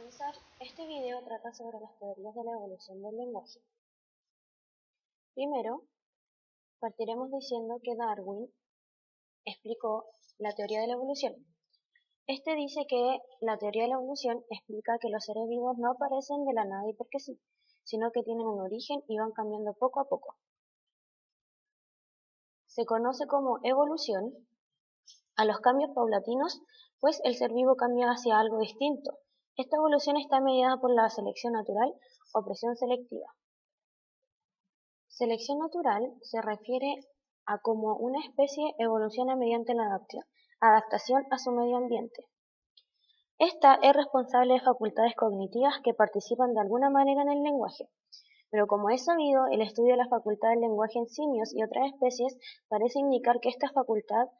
comenzar, este video trata sobre las teorías de la evolución del lenguaje. Primero, partiremos diciendo que Darwin explicó la teoría de la evolución. Este dice que la teoría de la evolución explica que los seres vivos no aparecen de la nada y porque sí, sino que tienen un origen y van cambiando poco a poco. Se conoce como evolución a los cambios paulatinos, pues el ser vivo cambia hacia algo distinto. Esta evolución está mediada por la selección natural o presión selectiva. Selección natural se refiere a cómo una especie evoluciona mediante la adaptación a su medio ambiente. Esta es responsable de facultades cognitivas que participan de alguna manera en el lenguaje, pero como es sabido, el estudio de la facultad del lenguaje en simios y otras especies parece indicar que estas facultades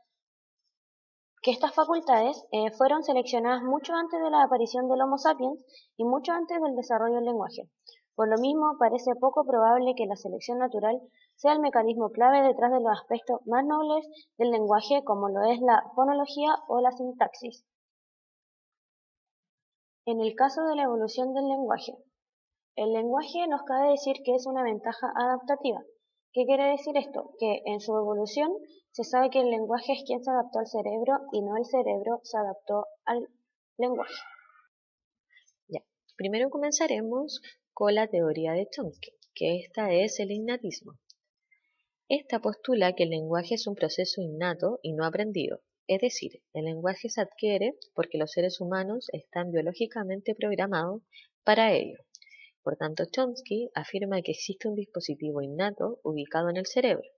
fueron seleccionadas mucho antes de la aparición del Homo sapiens y mucho antes del desarrollo del lenguaje. Por lo mismo, parece poco probable que la selección natural sea el mecanismo clave detrás de los aspectos más nobles del lenguaje, como lo es la fonología o la sintaxis. En el caso de la evolución del lenguaje, el lenguaje nos cabe decir que es una ventaja adaptativa. ¿Qué quiere decir esto? Que en su evolución se sabe que el lenguaje es quien se adaptó al cerebro y no el cerebro se adaptó al lenguaje. Ya, primero comenzaremos con la teoría de Chomsky, que esta es el innatismo. Esta postula que el lenguaje es un proceso innato y no aprendido, es decir, el lenguaje se adquiere porque los seres humanos están biológicamente programados para ello. Por tanto, Chomsky afirma que existe un dispositivo innato ubicado en el cerebro,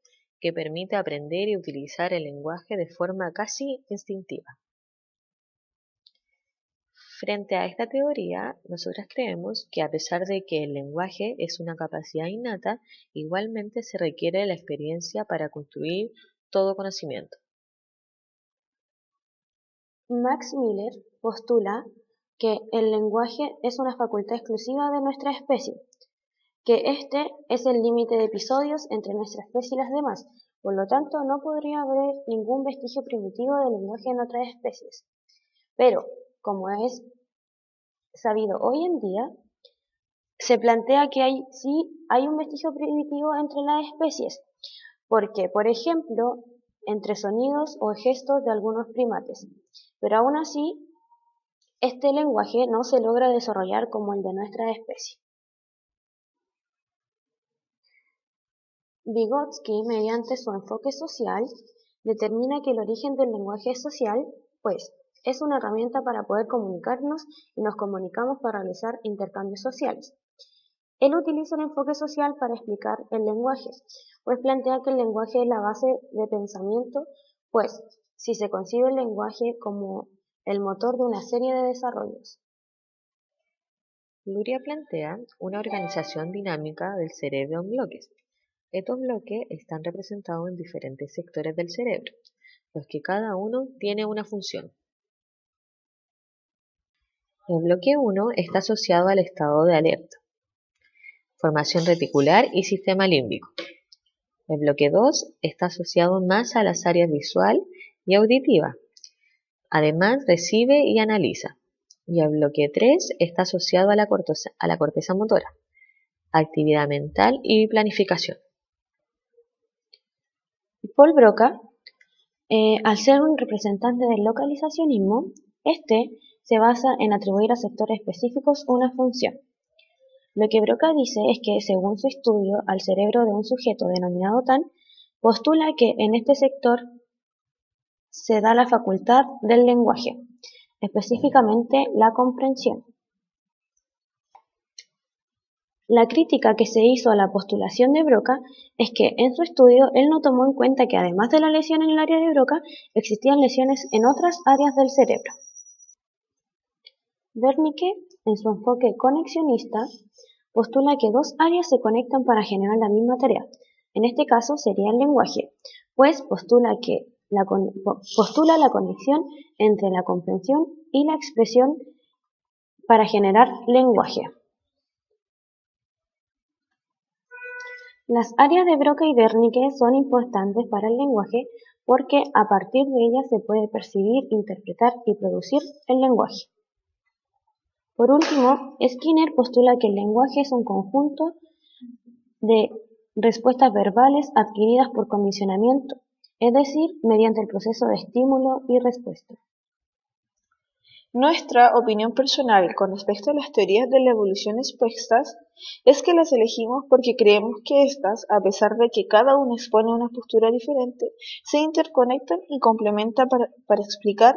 que permite aprender y utilizar el lenguaje de forma casi instintiva. Frente a esta teoría, nosotras creemos que a pesar de que el lenguaje es una capacidad innata, igualmente se requiere la experiencia para construir todo conocimiento. Max Miller postula que el lenguaje es una facultad exclusiva de nuestra especie, que este es el límite de episodios entre nuestra especie y las demás, por lo tanto no podría haber ningún vestigio primitivo del lenguaje en otras especies. Pero, como es sabido hoy en día, se plantea que hay un vestigio primitivo entre las especies, porque, por ejemplo, entre sonidos o gestos de algunos primates, pero aún así, este lenguaje no se logra desarrollar como el de nuestra especie. Vygotsky, mediante su enfoque social, determina que el origen del lenguaje es social, pues es una herramienta para poder comunicarnos y nos comunicamos para realizar intercambios sociales. Él utiliza el enfoque social para explicar el lenguaje, pues plantea que el lenguaje es la base de pensamiento, pues si se concibe el lenguaje como el motor de una serie de desarrollos. Luria plantea una organización dinámica del cerebro en bloques. Estos bloques están representados en diferentes sectores del cerebro, los que cada uno tiene una función. El bloque 1 está asociado al estado de alerta, formación reticular y sistema límbico. El bloque 2 está asociado más a las áreas visual y auditiva. Además, recibe y analiza. Y el bloque 3 está asociado a la corteza motora, actividad mental y planificación. Paul Broca, al ser un representante del localizacionismo, este se basa en atribuir a sectores específicos una función. Lo que Broca dice es que, según su estudio al cerebro de un sujeto denominado Tan, postula que en este sector se da la facultad del lenguaje, específicamente la comprensión. La crítica que se hizo a la postulación de Broca es que en su estudio él no tomó en cuenta que además de la lesión en el área de Broca, existían lesiones en otras áreas del cerebro. Wernicke, en su enfoque conexionista, postula que dos áreas se conectan para generar la misma tarea. En este caso sería el lenguaje, pues postula la conexión entre la comprensión y la expresión para generar lenguaje. Las áreas de Broca y Wernicke son importantes para el lenguaje porque a partir de ellas se puede percibir, interpretar y producir el lenguaje. Por último, Skinner postula que el lenguaje es un conjunto de respuestas verbales adquiridas por condicionamiento, es decir, mediante el proceso de estímulo y respuesta. Nuestra opinión personal con respecto a las teorías de la evolución expuestas es que las elegimos porque creemos que éstas, a pesar de que cada una expone una postura diferente, se interconectan y complementan para explicar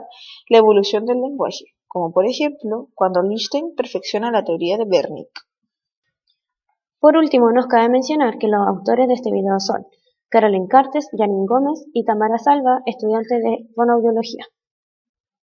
la evolución del lenguaje, como por ejemplo cuando Lichtenstein perfecciona la teoría de Wernicke. Por último, nos cabe mencionar que los autores de este video son Caroline Cartes, Janine Gómez y Tamara Salva, estudiante de fonoaudiología.